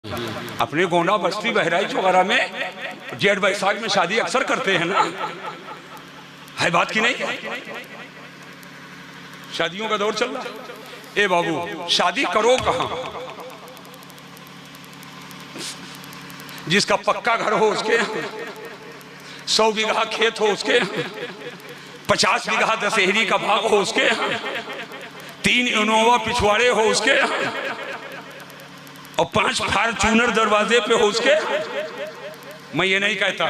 अपने गोंडा बस्ती बहराइच वगैरह में जेठ बैसाख में शादी अक्सर करते हैं ना, है बात की नहीं? शादियों का दौर चल रहा। ए बाबू, शादी करो कहाँ? जिसका पक्का घर हो उसके, 100 बीघा खेत हो उसके, 50 बीघा दशहरी का भाग हो उसके, 3 इनोवा पिछवाड़े हो उसके, और 5 फॉर्च्यूनर दरवाजे पे हो उसके। मैं ये नहीं कहता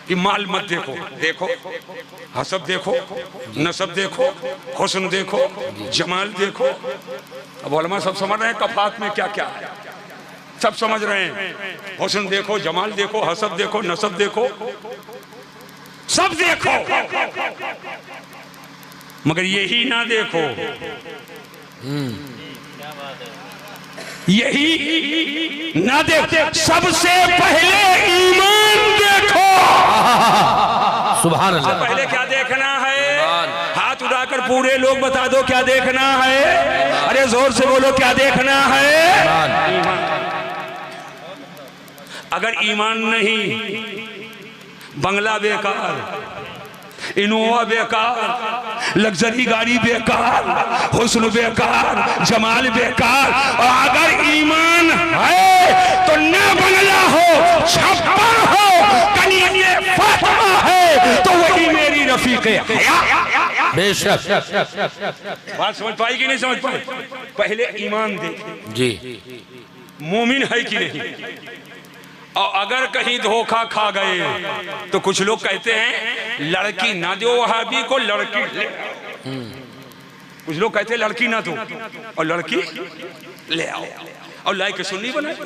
कि माल मत देखो, देखो हसब देखो, नसब देखो, हुस्न देखो, जमाल देखो। अब उलमा सब समझ रहे हैं कफात में क्या क्या है, सब समझ रहे हैं। हुस्न देखो, जमाल देखो, हसब देखो, नसब देखो, सब देखो, मगर यही ना देखो, यही ना देखो, सबसे पहले ईमान देखो। सुभान अल्लाह। पहले क्या देखना है? हाथ उठाकर पूरे लोग बता दो क्या देखना है। अरे जोर से बोलो क्या देखना है? अगर ईमान नहीं, बंगला बेकार, इनोवा बेकार, लग्जरी गाड़ी बेकार, हुस्न बेकार, जमाल बेकार, और अगर ईमान है तो न बंगला हो, छप्पर हो, कनीज़े फातिमा है तो वही मेरी रफीक़े हया। बेशक। बात समझ पाई कि नहीं समझ पाई? पहले ईमान देखें जी, मोमिन है कि नहीं। और अगर कहीं धोखा खा गए तो कुछ लोग कहते हैं लड़की ना दो वहाबी को, लड़की ले। कुछ लोग कहते हैं लड़की ना दो और लड़की ले आओ, और लाई के सुन्नी बनाए,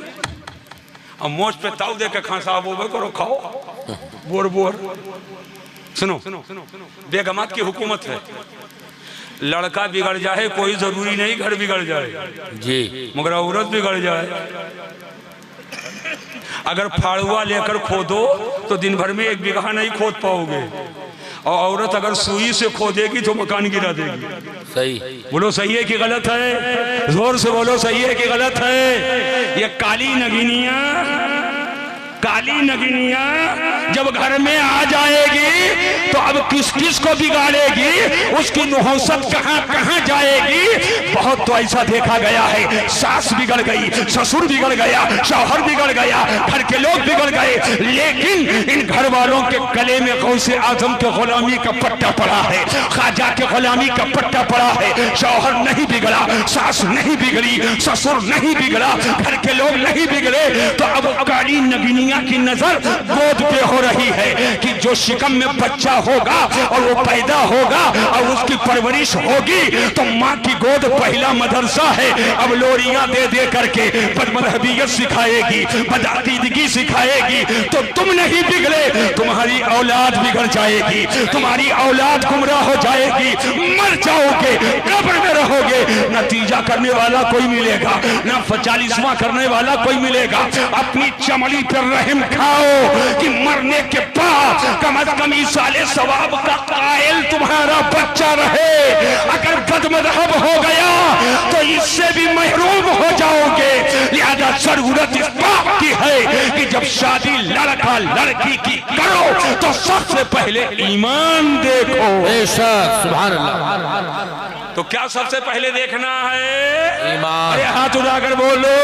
और मोच पे ताव दे के खांसा वो करो, खाओ बोर बोर। सुनो, बेगमात की हुकूमत है। लड़का बिगड़ जाए कोई जरूरी नहीं घर बिगड़ जाए जी, मगर औरत बिगड़ जाए। अगर फाड़ुआ लेकर खोदो तो दिन भर में 1 बीघा नहीं खोद पाओगे, और औरत अगर सुई से खोदेगी तो मकान गिरा देगी। सही। बोलो सही है कि गलत है? जोर से बोलो सही है कि गलत है? ये काली नगिनिया जब घर में आ जाएगी तो अब किस किस को बिगाड़ेगी, उसकी नुहौसत कहाँ कहाँ जाएगी। बहुत तो ऐसा देखा गया है, सास बिगड़ गई, ससुर बिगड़ गया, शौहर बिगड़ गया, घर के लोग बिगड़ गए, लेकिन इन घर वालों के गले में गौसे आजम के गुलामी का पट्टा पड़ा है, ख्वाजा के गुलामी का पट्टा पड़ा है। शौहर नहीं बिगड़ा, सास नहीं बिगड़ी, ससुर नहीं बिगड़ा, घर के लोग नहीं बिगड़े, तो अब काली नगिनिया की नजर गोद पे हो रही है कि जो शिकम में बच्चा होगा और वो पैदा होगा और उसकी परवरिश होगी तो माँ की गोद पहला मदरसा है। अब लोरियां दे दे करके बदमज़हबियत सिखाएगी, बदअकीदगी सिखाएगी, तो तुम नहीं बिगड़े, तुम्हारी औलाद बिगड़ जाएगी, तुम्हारी औलाद गुमराह हो जाएगी, मर जाओगे, कब्र में रहोगे। नतीजा करने वाला कोई मिलेगा ना, 40वां करने वाला कोई मिलेगा। अपनी चमड़ी पर रहम खाओ कि मरने के बाद कम अज कम इसाले सवाब का कायल तुम्हारा बच्चा रहे। अगर बदमज़हब हो गया तो इससे भी महरूम हो जाओगे। लिहाजा जरूरत इस बात की है कि जब शादी लड़का लड़की की करो तो सबसे पहले ईमान देखो। सुभान अल्लाह। तो क्या सबसे पहले देखना है? ईमान। अरे हाथ उठाकर बोलो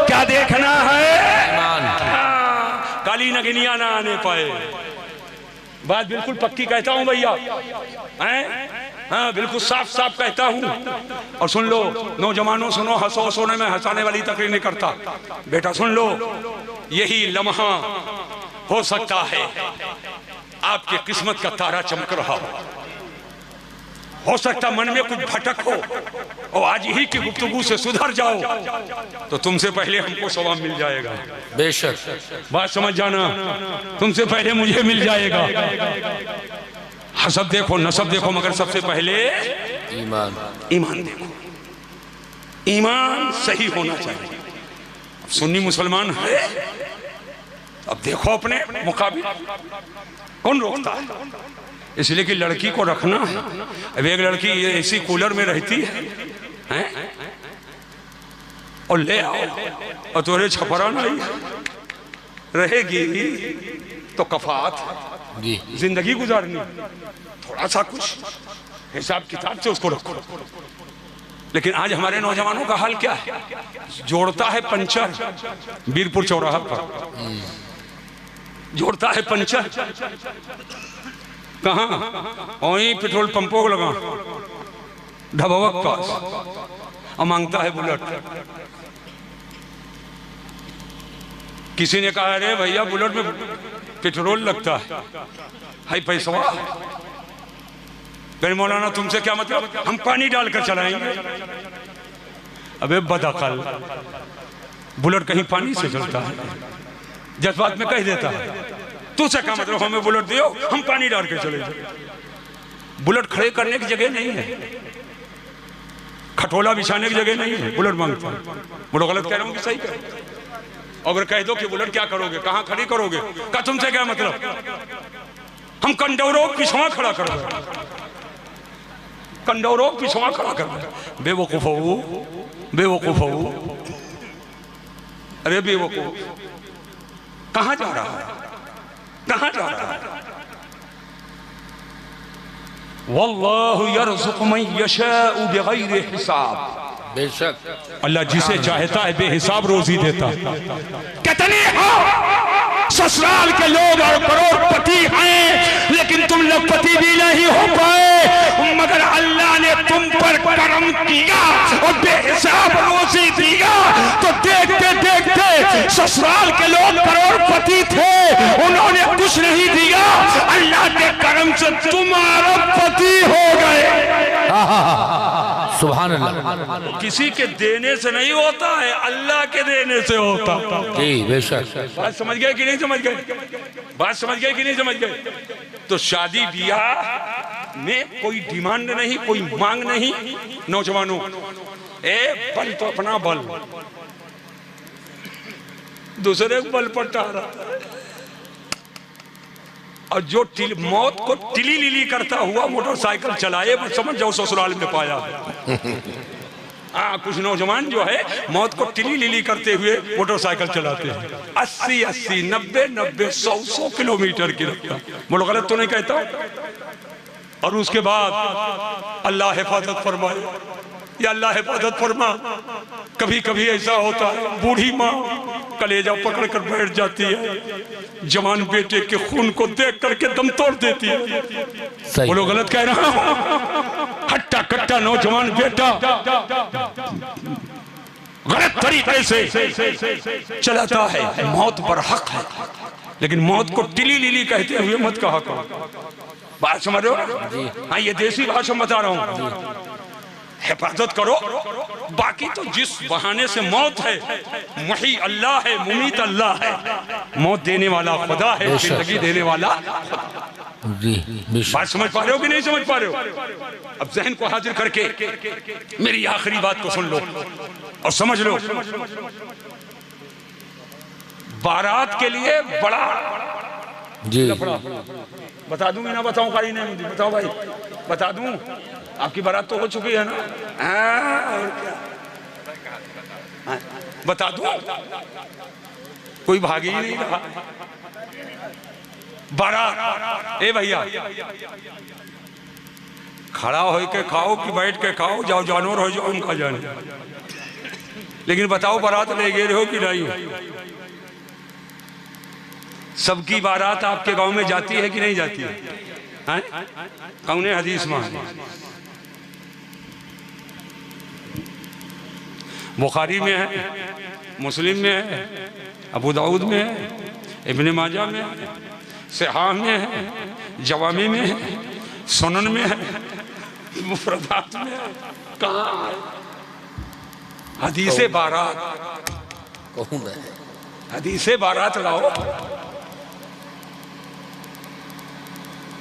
क्या देखना है? ईमान। काली नगिनिया ना आने पाए। बात बिल्कुल पक्की कहता हूं भैया, हाँ बिल्कुल साफ साफ कहता हूं। और सुन लो नौजवानों, सुनो, हंसो, सोने में हंसाने वाली तकरीर नहीं करता बेटा, सुन लो, यही लम्हा हो सकता है आपके किस्मत का तारा चमक रहा हो सकता मन में कुछ भटक हो और आज ही की गुफ्तगू से सुधर जाओ तो तुमसे पहले हमको सवाब मिल जाएगा। बेशक। बात समझ जाना, तुमसे पहले मुझे मिल जाएगा। हसब देखो, नसब देखो, मगर सबसे पहले ईमान। ईमान देखो। ईमान सही होना चाहिए। सुन्नी मुसलमान है, अब देखो अपने मुकाबिल कौन रोकता है? इसलिए कि लड़की को रखना है। अब एक लड़की ऐसी कूलर में रहती है, और ले आओ और तोरे छपरा नहीं रहेगी तो कफात जी जिंदगी गुजारनी, थोड़ा सा कुछ हिसाब किताब से उसको रखो। लेकिन आज हमारे नौजवानों का हाल क्या है? जोड़ता है पंचर वीरपुर चौराहा पर, जोड़ता है पंचर कहाँ? वहीं पेट्रोल पंपों को लगा ढबवक पास, और मांगता है बुलेट। किसी ने कहा अरे भैया बुलेट में पेट्रोल लगता है, हाई पैसा। फिर मौलाना तुमसे क्या मतलब, हम पानी डालकर चलाएंगे। अबे बदअकल, बुलेट कहीं पानी से चलता है, जज्बात में कह देता है। तुझसे क्या मतलब, हमें बुलेट दियो हम पानी डाल के चलेंगे। बुलेट खड़े करने की जगह नहीं है, खटोला बिछाने की जगह नहीं है, बुलेट मांगता है। बोलो गलत कह रहा हूँ कि सही कह? अगर कह दो कि बुलेट क्या करोगे, कहाँ खड़ी करोगे, का तुमसे क्या मतलब, हम कंडौरों पिछवा खड़ा कर दो, कंडौरों पिछवा खड़ा कर दो। बेवकूफ हो, बेवकूफ हो, अरे बेवकूफ, कहाँ जा रहा है, कहाँ जा रहा है? वल्लाहु यरज़ुक़ु मन यशाअु बिग़ैरि हिसाब। बेशक अल्लाह जिसे चाहता है बेहिसाब रोजी देता है। कितने हो ससुराल के लोग और करोड़पति हैं, लेकिन तुम लखपति भी नहीं हो पाए, मगर अल्लाह ने तुम पर करम किया और बेहिसाब रोजी दिया। तो देखते देखते ससुराल के लोग करोड़पति थे, उन्होंने कुछ नहीं दिया, अल्लाह के करम से तुम अरबपति हो गए। सुभान अल्लाह। किसी के देने से नहीं होता है, अल्लाह के देने से होता। जी बेशक। बात समझ गए कि नहीं समझ गए? बात समझ गए कि नहीं समझ गए? तो शादी ब्याह में कोई डिमांड नहीं, कोई मांग नहीं। नौजवानों, ए बल तो अपना बल, दूसरे बल पर टहरा। और जो मौत को टिली लिली करता हुआ मोटरसाइकिल चलाए, वो समझ जाओ ससुराल में पाया। कुछ नौजवान जो है मौत को टिली लिली करते हुए मोटरसाइकिल चलाते हैं, 80-80, 90-90, 100 किलोमीटर की रफ्तार। बोलो गलत तो नहीं कहता? और उसके बाद अल्लाह हिफाजत फरमाए, या अल्लाह हिफाजत फरमा। कभी कभी ऐसा होता है, बूढ़ी माँ कलेजा पकड़ कर बैठ जाती है, जवान बेटे के खून को देख करके दम तोड़ देती है। बोलो गलत कह रहा हूं? हट्टा कट्टा नौजवान बेटा गलत तरीके से चलाता है, मौत पर हक है, लेकिन मौत को टिली लिली कहते हुए मत कहा करो। बात समझ रहे हो? हाँ, ये देसी भाषा बता रहा हूं। हिफाजत करो, बाकी तो जिस बहाने से मौत है, वही अल्लाह है, मुमीत अल्लाह है। मौत देने वाला खुदा है, जिंदगी देने वाला। बात समझ पा रहे हो कि नहीं समझ पा रहे हो? अब जहन को हाजिर करके मेरी आखिरी बात को सुन लो और समझ लो। बारात के लिए बड़ा जी बता दूंगी ना, बताऊं कारी नहीं, बताओ भाई, बता दूं। आपकी बारात तो हो चुकी है ना? और क्या बता दूं? कोई भागी ही नहीं रहा। बारात, ए भैया, खड़ा हो के खाओ कि बैठ के खाओ, जाओ जानवर हो जाओ उनका जाने, लेकिन बताओ बारात ले गए हो कि नहीं? सबकी बारात आपके गांव में जाती है कि नहीं जाती है? कौन है हदीस में? बुखारी में है, मुस्लिम में है, अबू दाऊद में है, इब्ने माजा में है, सिहाह में है, जवामी में है, सुनन में है, मुफरदात में है। कहाँ है हदीसे बारात? हदीसे बारात लाओ,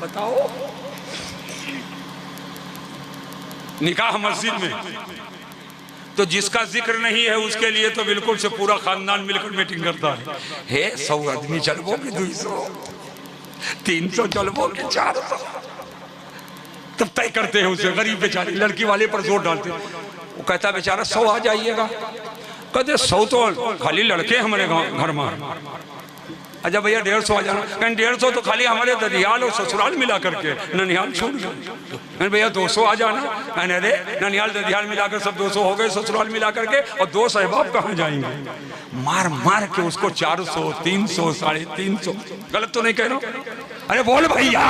बताओ। निकाह मस्जिद में, तो जिसका जिक्र नहीं है उसके लिए तो बिल्कुल से पूरा खानदान मिलकर मीटिंग करता है। 100 आदमी चलबो कि 200, 300 चलबो कि 400, तब तय करते हैं उसे। गरीब बेचारी लड़की वाले पर जोर डालते हैं। वो कहता बेचारा 100 आ जाइएगा, कहते 100 तो खाली लड़के हमारे घर में। अच्छा भैया 150 आ जाना। कहीं 150 तो खाली हमारे ददियाल और ससुराल मिला करके, ननिहाल छूट गए। भैया 200 आ जाना। कहने अरे ननिहाल ददियाल मिलाकर सब 200 हो गए, ससुराल मिला करके, और 2 सहबाब कहाँ जाएंगे? मार मार के उसको 400, 300, 350। गलत तो नहीं कह रहा हूँ? अरे बोल भैया,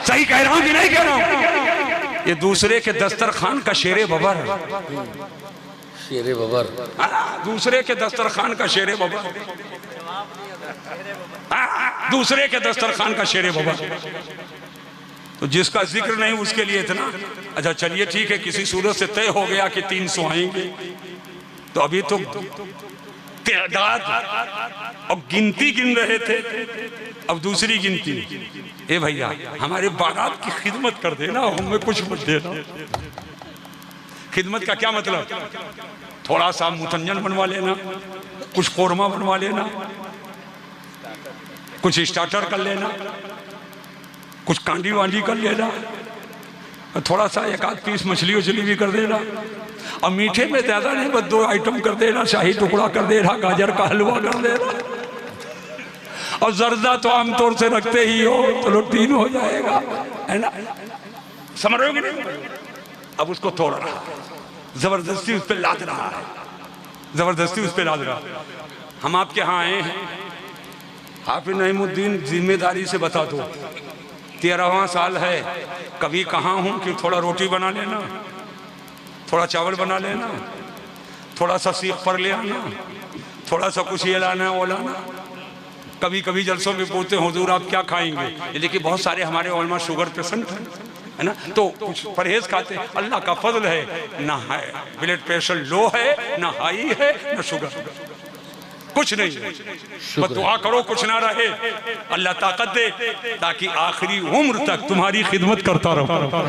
सही कह रहा हूँ कि नहीं कह रहा हूँ? ये दूसरे के दस्तरखान का शेरे बबर, शेरे बबर, दूसरे के दस्तरखान का शेरे बबर, दूसरे के दस्तरखान का शेरे बबर। तो जिसका जिक्र नहीं उसके लिए इतना। अच्छा चलिए ठीक है, किसी सूरत से तय हो गया कि 300 आएंगे, तो अभी तो तादाद और गिनती गिन रहे थे, अब दूसरी गिनती। ए भैया हमारे बारात की खिदमत कर देना, हमें कुछ मत देना। खिदमत का क्या मतलब? थोड़ा सा मुतंजन बनवा लेना, कुछ कोरमा बनवा लेना, कुछ स्टार्टर कर लेना, कुछ कांडी वांडी कर लेना, थोड़ा सा 1 आध पीस मछली उछली भी कर देना। और मीठे में ज्यादा नहीं, बस 2 आइटम कर देना, शाही टुकड़ा कर देना, गाजर का हलवा कर देना, और जर्दा तो आमतौर से रखते ही हो, चलो 3 हो जाएगा, है ना? समझ रहे हो कि नहीं? अब उसको तोड़ रहा, जबरदस्ती उस पर लाद रहा है, जबरदस्ती उस पर लाद रहा। हम आपके यहाँ आए हैं, हाफिज नईमुद्दीन जिम्मेदारी से बता दो, 13वां साल है, कभी कहाँ हूँ कि थोड़ा रोटी बना लेना, थोड़ा चावल बना लेना, थोड़ा सा सीख पर ले आना, थोड़ा सा कुछ ये लाना वो लाना। कभी कभी जलसों में पूछते हैं हुजूर आप क्या खाएंगे? ये देखिए बहुत सारे हमारे उलमा शुगर पेशेंट हैं, है ना, तो कुछ परहेज खाते हैं। अल्लाह का फजल है, ना है ब्लड प्रेशर लो है, ना हाई है, ना शुगर, कुछ नहीं। बस दुआ करो कुछ ना रहे, अल्लाह ताकत दे, ताकि आखिरी उम्र तक तुम्हारी खिदमत करता रहो,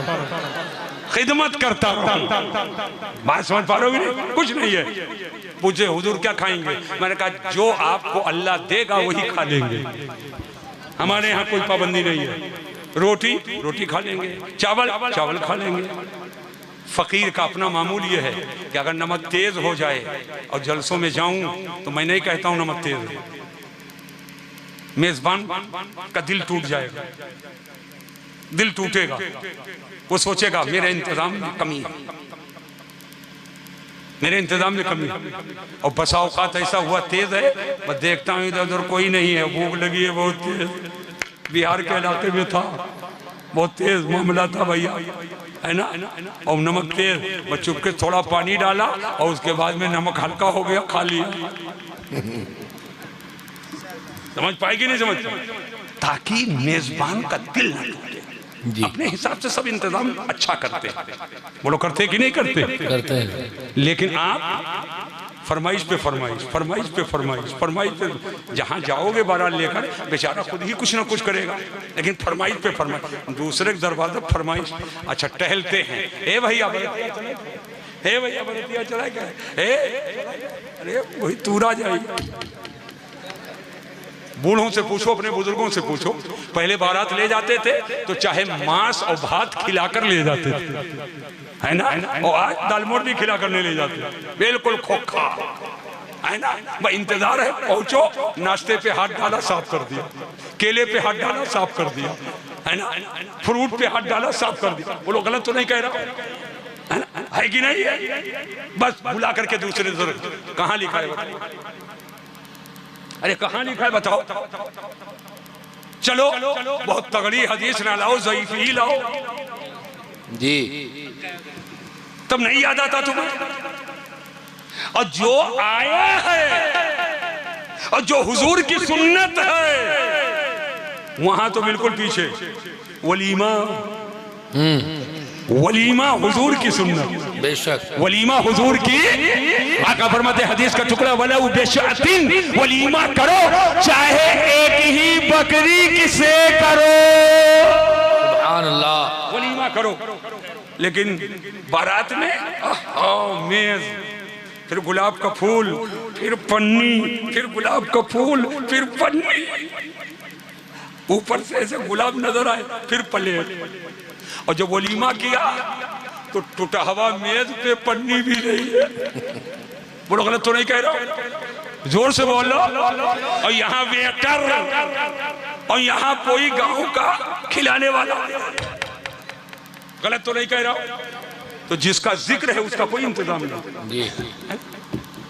खिदमत करता रहो। बात समझ पा रहे हो? कुछ नहीं है। पूछे हुजूर क्या खाएंगे? मैंने कहा जो आपको अल्लाह देगा वही खा लेंगे, हमारे यहाँ कोई पाबंदी नहीं है। रोटी रोटी खा लेंगे, चावल चावल खा लेंगे। फकीर का अपना मामूल ये है कि अगर नमक तेज हो जाए और जलसों में जाऊं तो मैं नहीं कहता हूं नमक तेज है, मेजबान का दिल टूट जाएगा, दिल टूटेगा, वो सोचेगा मेरे इंतजाम में कमी है, मेरे इंतजाम में कमी है। और बसा औकात ऐसा हुआ तेज है, मैं देखता हूँ इधर उधर कोई नहीं है, भूख लगी है बहुत तेज। बिहार के इलाके में था, बहुत तेज मामला था भैया, है ना, और नमक तेज, मैं चुपके थोड़ा पानी डाला और उसके बाद में नमक हल्का हो गया, खा लिया। समझ पाएगी नहीं समझ? ताकि मेजबान का दिल न टूटे। अपने हिसाब से सब इंतजाम अच्छा करते हैं, बोलो करते कि नहीं करते? करते हैं। लेकिन आप फरमाइश पे फरमाइश, फरमाइश पे फरमाइश, फरमाइश पे, जहाँ जाओगे बारात लेकर बेचारा खुद ही कुछ ना कुछ करेगा, लेकिन फरमाइश पे फरमाइश, दूसरे के दरवाजे फरमाइश। अच्छा टहलते हैं, ए भैया बरतिया चले, हे भैया बरतिया चला क्या? अरे वही तूरा जाएगी। बूढ़ों से पूछो, अपने बुजुर्गों से पूछो, पहले बारात ले जाते थे तो चाहे मांस और भात खिलाकर ले जाते थे, है ना, और आज दाल मोट भी खिलाकर नहीं ले जाते, बिल्कुल खोखा, है ना। भाई इंतजार है, पहुंचो, नाश्ते पे हाथ डाला साफ कर दिया, केले पे हाथ डाला साफ कर दिया, है ना, फ्रूट पे हाथ डाला साफ कर दिया। बोलो गलत तो नहीं कह रहा, है ना, है कि नहीं है? बस बुला करके दूसरे जरूर, कहाँ लिखा है? अरे कहाँ लिखा है बताओ? चलो बहुत तगड़ी हदीस ना लाओ, ज़ईफ़ ही लाओ जी, तब नहीं याद आता तुम्हें। और जो आया है और जो हुजूर की सुन्नत है वहां तो बिल्कुल पीछे। वलीमा, वलीमा हुजूर की सुन्नत, बेशक वलीमा हुजूर की। आका फरमाते हदीस का टुकड़ा, वला बेशअतिन, वलीमा करो चाहे एक ही बकरी किसे करो, सुभान अल्लाह, वलीमा करो। लेकिन बारात में मेज, फिर गुलाब का फूल, फिर पन्नी, फिर गुलाब का फूल, फिर पन्नी, ऊपर से ऐसे गुलाब नजर आए, फिर प्लेट। और जब वलीमा किया तो टूटा हुआ मेज पे पन्नी भी नहीं है, बोलो गलत तो नहीं कह रहा, जोर से बोलो। और यहाँ वेटर और यहाँ कोई गांव का खिलाने वाला, गलत तो नहीं कह रहा। तो जिसका जिक्र है उसका कोई इंतजाम नहीं जी।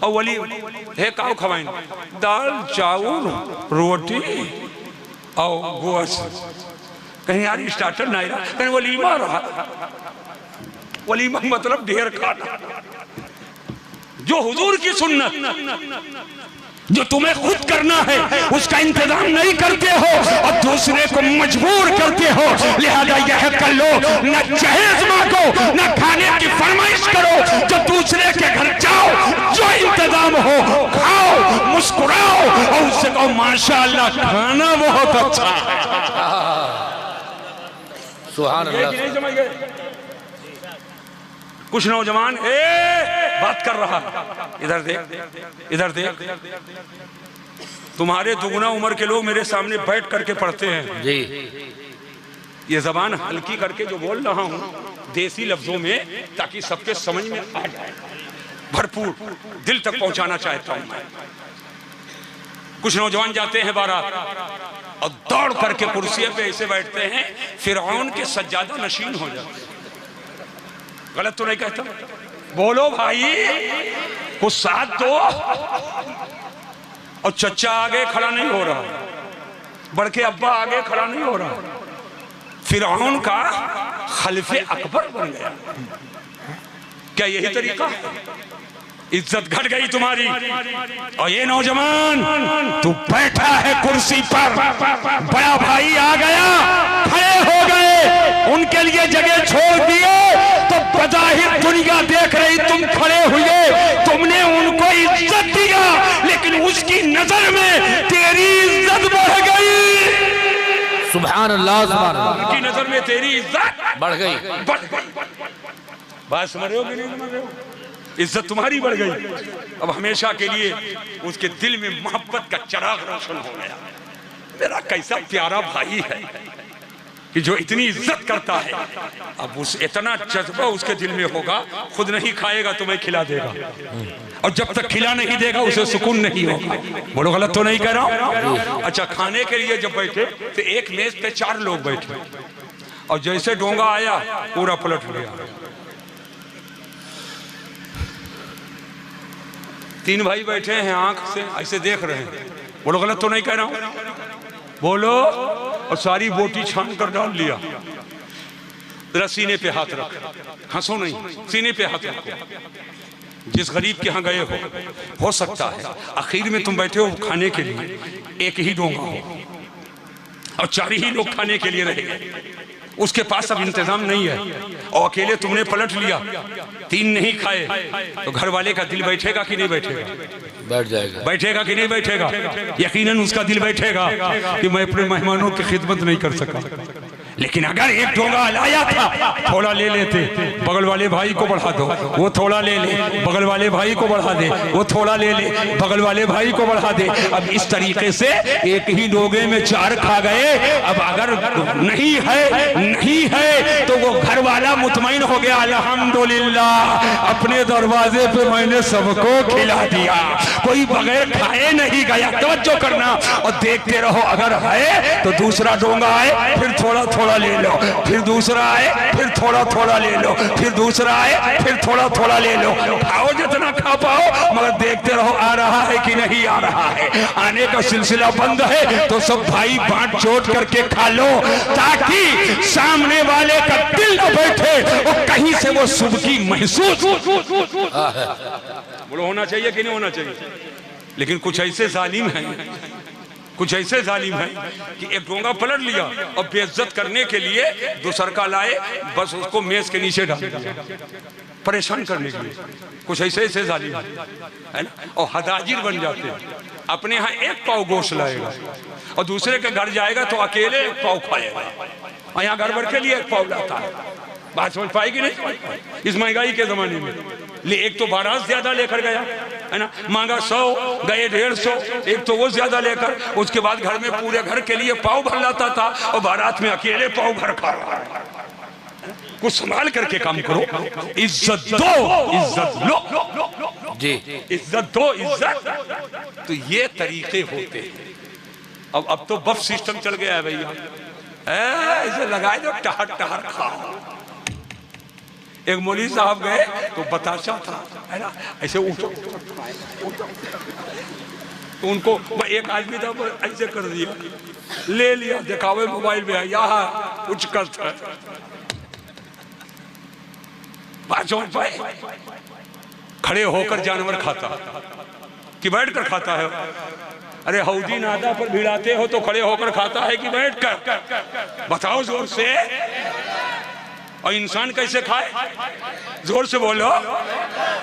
और वली है काव खवाइन दाल चावल रोटी और गोश्त, कहीं यार स्टार्टर नहीं रहा, कहीं वलीमा रहा। वलीमा मतलब ढेर खाना, जो हुजूर की सुन्नत जो तुम्हें खुद करना है उसका इंतजाम नहीं करते हो और दूसरे को मजबूर करते हो। लिहाजा यह कर लो, न जहेज मांगो न खाने की फरमाइश करो, जो दूसरे के घर जाओ, जो इंतजाम हो खाओ, मुस्कुराओ और उससे कहो माशाअल्लाह खाना बहुत अच्छा है। सुभान अल्लाह। नहीं समझ गए? कुछ नौजवान बात कर रहा, इधर देख इधर देख, तुम्हारे दुगुना उम्र के लोग मेरे सामने बैठ करके पढ़ते हैं जी। ये जबान हल्की करके जो बोल रहा हूँ देसी लफ्जों में, ताकि सबके समझ में आ जाए, भरपूर दिल तक पहुंचाना चाहता हूं मैं। कुछ नौजवान जाते हैं बारात और दौड़ करके कुर्सी पे ऐसे बैठते हैं फिरौन के सज्जादा नशीन हो जाते हैं। गलत तो नहीं कहता? बोलो भाई, कुछ साथ दो। और चचा आगे खड़ा नहीं हो रहा, बड़के अब्बा आगे खड़ा नहीं हो रहा, फिरौन का खलीफे अकबर बन गया। क्या यही तरीका है? इज्जत घट गई तुम्हारी। और ये नौजवान तू बैठा है कुर्सी पर, बड़ा भाई आ गया, खड़े हो गए, उनके लिए जगह छोड़ दिए तो बज़ाहिर दुनिया देख रही तुम खड़े हुए, तुमने उनको इज्जत दिया, लेकिन उसकी नजर में तेरी इज्जत बढ़ गई। सुभान अल्लाह, सुभान अल्लाह। उनकी नजर में तेरी इज्जत बढ़ गई। बात समझ रहे हो कि नहीं समझ रहे हो? इज्जत तुम्हारी बढ़ गई। अब हमेशा के लिए उसके दिल में मोहब्बत का चिराग रोशन हो गया। मेरा कैसा प्यारा भाई है कि जो इतनी इज्जत करता है। अब उस इतना जज्बा उसके दिल में होगा, खुद नहीं खाएगा तो मैं खिला देगा, और जब तक खिला नहीं देगा उसे सुकून नहीं होगा। बोलो गलत तो नहीं कह रहा हूं? अच्छा, खाने के लिए जब बैठे तो एक मेज पे 4 लोग बैठे और जैसे डोंगा आया पूरा पलट गया। 3 भाई बैठे हैं, आंख से ऐसे देख रहे हैं। बोलो गलत तो नहीं कह रहा हूं? बोलो। और सारी बोटी छान कर डाल लिया। जरा सीने पे हाथ रख, हंसो नहीं, सीने पे हाथ रखो। जिस गरीब के यहाँ गए हो सकता है आखिर में तुम बैठे हो खाने के लिए, एक ही डोंगा हो और 4 ही लोग खाने के लिए रह गए, उसके पास अब इंतजाम नहीं है और अकेले तुमने पलट लिया, 3 नहीं खाए, तो घर वाले का दिल बैठेगा कि नहीं बैठेगा? बैठ जाएगा। बैठेगा कि नहीं बैठेगा? यकीनन उसका दिल बैठेगा कि मैं अपने मेहमानों की खिदमत नहीं कर सका। लेकिन अगर एक डोंगा लाया था, थोड़ा ले लेते, बगल वाले भाई को बढ़ा दो, वो थोड़ा ले ले, बगल वाले भाई को बढ़ा दे, वो थोड़ा ले ले, बगल वाले भाई को बढ़ा दे। अब इस तरीके से एक ही डोंगे में 4 खा गए। अब अगर नहीं है तो वो घर वाला मुतमईन हो गया, अल्हम्दुलिल्लाह अपने दरवाजे पे मैंने सबको खिला दिया, कोई बगैर खाए नहीं गया। तवज्जो करना और देखते रहो, अगर है तो दूसरा डोंगा आए फिर थोड़ा थोड़ा ले लो, फिर दूसरा आए फिर थोड़ा थोड़ा ले लो, फिर दूसरा आए फिर थोड़ा थोड़ा ले लो। खाओ जितना खा पाओ, मगर देखते रहो आ रहा है कि नहीं आ रहा है। आने का सिलसिला बंद है तो सब भाई बांट चोट करके खा लो, ताकि सामने वाले का दिल न बैठे और कहीं से वो सुबकी महसूस बोलो होना चाहिए कि नहीं होना चाहिए। लेकिन कुछ ऐसे जालिम हैं कि एक डोंगा पलट लिया और बेइज्जत करने के लिए दूसर का लाए, बस उसको मेज के नीचे डाल दिया परेशान करने के लिए। कुछ ऐसे जालिम है ना, और हदाजिर बन जाते हैं। अपने यहाँ 1 पाव गोश्त लाएगा और दूसरे के घर जाएगा तो अकेले 1 पाव खाएगा, और यहाँ गड़बड़ के लिए 1 पाव लाता है। बात समझ पाएगी नहीं इस महंगाई के जमाने में? एक तो बारात ज्यादा लेकर गया है ना, मांगा 100 गए 150, एक तो वो ज्यादा लेकर, उसके बाद घर में पूरे घर के लिए पाव भर लाता था और बारात में अकेले पाव भर खा रहा है। कुछ संभाल करके काम करो। इज्जत दो, इज्जत लो जी। इज्जत दो, इज्जत। तो ये तरीके होते हैं। अब तो बफ सिस्टम चल गया है भैया, ऐसे लगाए दो, टहर टहर खाओ। एक मौलवी साहब गए तो बताशा था, है ना, ऐसे उठो तो उनको एक आदमी था ऐसे कर दिया, ले लिया, दिखावे मोबाइल में यहाँ कुछ करता है, खड़े होकर जानवर खाता कि बैठकर खाता है? अरे हौदी नादा पर भिड़ाते हो तो खड़े होकर खाता है कि बैठकर? बताओ जोर से। और इंसान कैसे खाए? जोर से बोलो।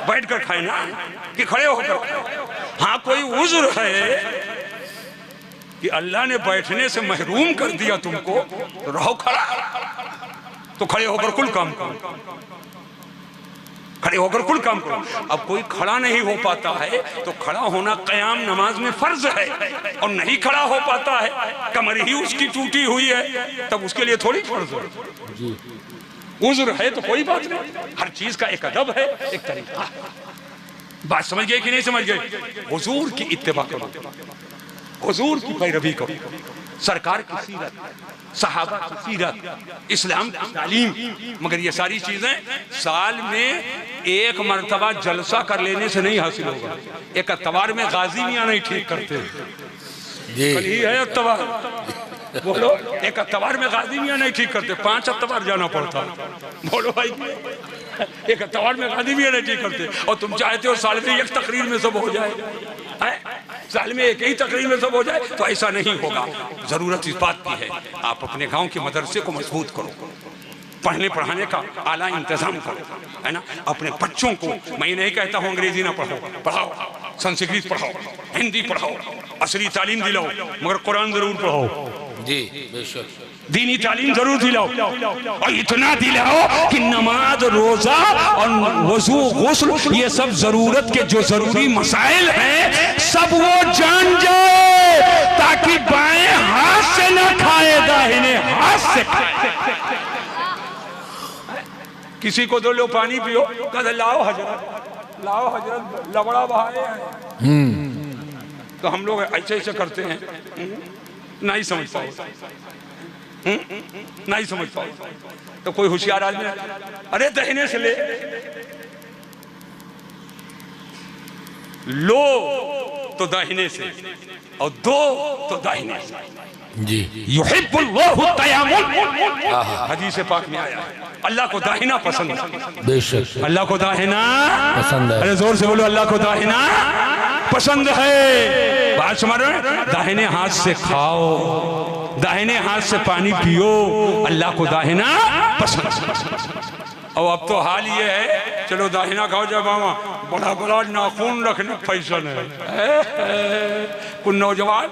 बैठकर खाए ना कि खड़े होकर? हाँ, कोई उज़्र है कि अल्लाह ने बैठने से महरूम कर दिया तुमको, तो रहो खड़ा, तो खड़े होकर कुल काम करो, खड़े होकर कुल काम करो। अब कोई खड़ा नहीं हो पाता है तो खड़ा होना क़याम नमाज में फर्ज है, और नहीं खड़ा हो पाता है, कमर ही उसकी टूटी हुई है, तब उसके लिए थोड़ी फर्ज है। उज़्र है तो कोई बात नहीं, हर चीज का एक अदब है, एक तरीका है। बात समझ गए कि नहीं समझ गए? हुजूर की इत्तिबा करो, हुजूर की पैरवी करो, सरकार की सीरत, सहाबा की सीरत, इस्लाम की तालीम। मगर ये सारी चीजें साल में एक मर्तबा जलसा कर लेने से नहीं हासिल होगा। एक अतवार में गाजी मियां नहीं ठीक करते, कल ही है अतवार, बोलो, एक अतवार में गाजी मियां नहीं ठीक करते, 5 अतवार जाना पड़ता। बोलो भाई, एक अतवार में गाजी मियां नहीं ठीक करते, और तुम चाहते हो साल में एक तकरीर में सब हो जाए, साल में एक ही तकरीर में सब हो जाए, तो ऐसा नहीं होगा। जरूरत इस बात की है, आप अपने गांव के मदरसे को मजबूत करो, पढ़ने पढ़ाने का आला इंतजाम करो, है ना। अपने बच्चों को, मैं नहीं कहता हूँ अंग्रेजी ना पढ़ो, पढ़ाओ, संस्कृत पढ़ाओ, हिंदी पढ़ाओ, असली तालीम दिलाओ, मगर कुरान जरूर पढ़ाओ जी, बेशक। दीनी तालीम जरूर दिलाओ, और इतना दिलाओ कि नमाज, रोजा और वजू, गुस्ल, ये सब जरूरत के जो जरूरी मसाइल हैं सब वो जान जाए, ताकि बाएं हाथ से न खाए, दाहिने हाथ से खाए। किसी को दो लो पानी पियो, कहते लाओ हजरत, लाओ हजरत, लबड़ा बहाए हैं। तो हम लोग ऐसे ऐसे करते हैं, नहीं समझ पाओ, नहीं समझ पाओ। तो कोई होशियार आदमी, अरे दाहिने से ले लो, तो दाहिने से, और दो तो दाहिने से जी। युहिब्बुल्लाहु तयम्मुम, हदीस पाक में आया है, अल्लाह को दाहिना पसंद है। बेशक, अल्लाह को दाहिना पसंद है। अरे जोर से बोलो, अल्लाह को दाहिना पसंद है। बात समझ रहे? दाहिने हाथ से खाओ, दाहिने हाथ से पानी पियो, अल्लाह को दाहिना पसंद। और अब तो हाल ये है, चलो दाहिना खाओ जब मामा, बड़ा बड़ा नाखून रखने फैशन है। कुछ नौजवान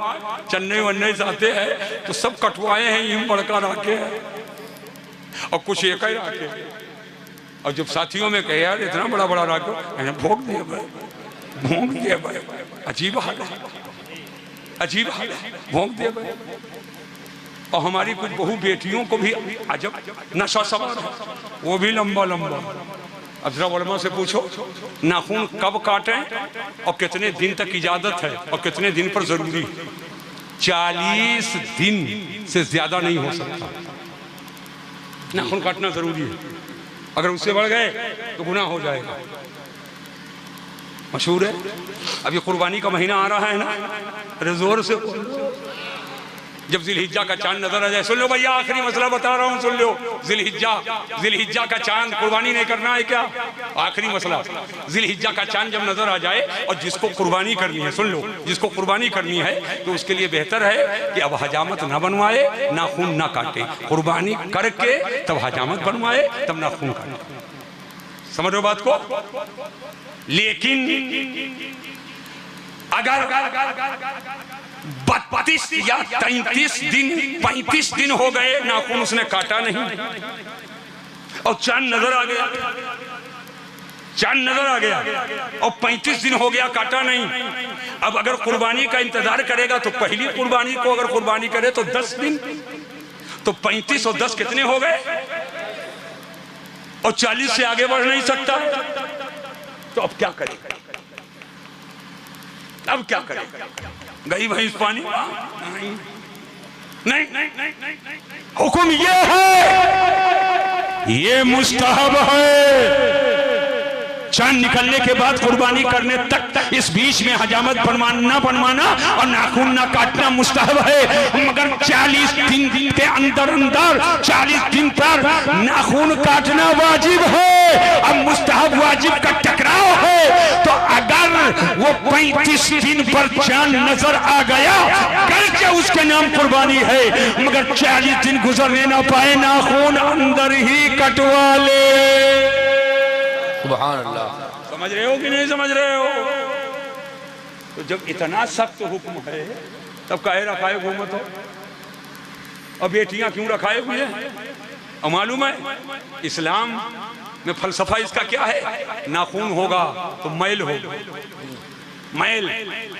चन्नई वन्नई से आते हैं तो सब कटवाए हैं, यूं बड़का रखे हैं, और कुछ एक ही रखे। और जब साथियों में कहे यार इतना बड़ा बड़ा रखो, भोग दिए भाई, भोग दिए भाई, अजीब हाल है, अजीब हाल है, भोग दिए भाई। और हमारी कुछ बहू बेटियों को भी अजब नशा सवार है, वो भी लंबा लंबा। अब जरा उलमा से पूछो नाखून कब काटें और कितने दिन तक इजाजत है और कितने दिन पर जरूरी है। 40 दिन से ज्यादा नहीं हो सकता नाखून काटना जरूरी है, अगर उससे बढ़ गए तो गुनाह हो जाएगा। मशहूर है, अभी कुर्बानी का महीना आ रहा है ना, अरे जोर से जब जिलहिज्जा का चांद नजर आ जाए, सुन लो भैया आखिरी मसला बता रहा हूँ, सुन लो। जिलहिज्जा का चांद, कुर्बानी नहीं करना है क्या? आखिरी मसला, जिलहिज्जा का चांद जब नजर आ जाए और जिसको कुर्बानी करनी है, सुन लो, जिसको कुर्बानी करनी है तो उसके लिए बेहतर है कि अब हजामत ना बनवाए, नाखून ना काटे, कुर्बानी करके तब हजामत बनवाए, तब नाखून काटे। समझ रहे हो बात को? लेकिन अगर 32 या 33 दिन 35 दिन हो गए नाखून उसने काटा नहीं, और चांद नजर आ गया, चांद नजर आ गया, और 35 दिन हो गया काटा नहीं, अब अगर कुर्बानी का इंतजार करेगा तो पहली कुर्बानी को अगर कुर्बानी करे तो 10 दिन, तो 35 और 10 कितने हो गए? और 40 से आगे बढ़ नहीं सकता, तो अब क्या करेगा? अब क्या करेगा? गई भैंस पानी? नहीं, हुक्म ये है, ये मुस्तहब है। चांद निकलने के बाद कुर्बानी करने तक इस बीच में हजामत बनवाना और नाखून ना काटना मुस्तहब है, मगर 40 दिन के अंदर 40 दिन पर नाखून काटना वाजिब है। अब मुस्तहब वाजिब का टकराव है, तो अगर वो 35 दिन पर चांद नजर आ गया, करके उसके नाम कुर्बानी है, मगर 40 दिन गुजरने ना पाए, नाखून अंदर ही कटवा ले। सुभान अल्लाह। समझ रहे हो कि नहीं समझ रहे हो? तो जब इतना सख्त हुक्म है, तब काहे रखाए घूमत हो? और बेटियां क्यों रखाए हुए हैं? और मालूम है इस्लाम में फलसफा इसका क्या है? नाखून होगा तो मैल होगा, मैल,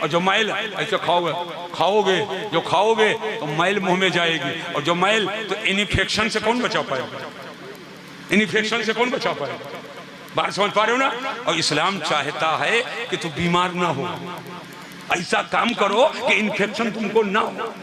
और जो मैल ऐसे खाओगे जो खाओगे तो मैल मुंह में जाएगी, और जो मैल, तो इन्फेक्शन से कौन बचा पाएगा? इन्फेक्शन से कौन बचा पाएगा? बात समझ पा रहे हो ना? और इस्लाम चाहता है कि तू बीमार ना हो, ऐसा काम करो कि इन्फेक्शन तुमको ना हो।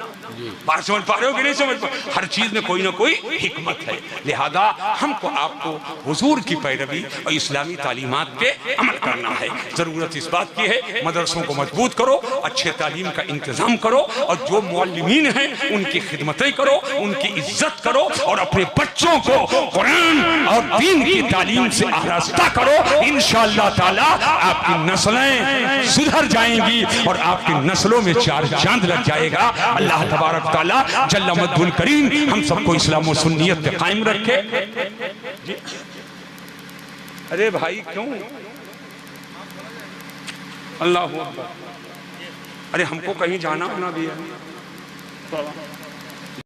बात समझ पा रहे हो कि नहीं समझ पा? हर चीज में कोई ना कोई हिकमत है, लिहाजा हमको आपको हुजूर की पैरवी और इस्लामी तालीमात पे अमल करना है। जरूरत इस बात की है, मदरसों को मजबूत करो, अच्छे तालीम का इंतजाम करो, और जो मुअल्लिमीन हैं उनकी खिदमतें करो, उनकी इज्जत करो, और अपने बच्चों को कुरान और दीन की तालीम से आरास्ता करो। इंशाअल्लाह ताला आपकी नस्लें सुधर जाएंगी और आपकी नस्लों में चार चांद लग जाएगा। अल्लाह तबारक ताला जल्ल मद्दुल करीम हम सबको इस्लाम और सुन्नियत पे कायम रखे। अरे भाई क्यों? अल्लाह हू अकबर। अरे हमको कहीं जाना होना भी है।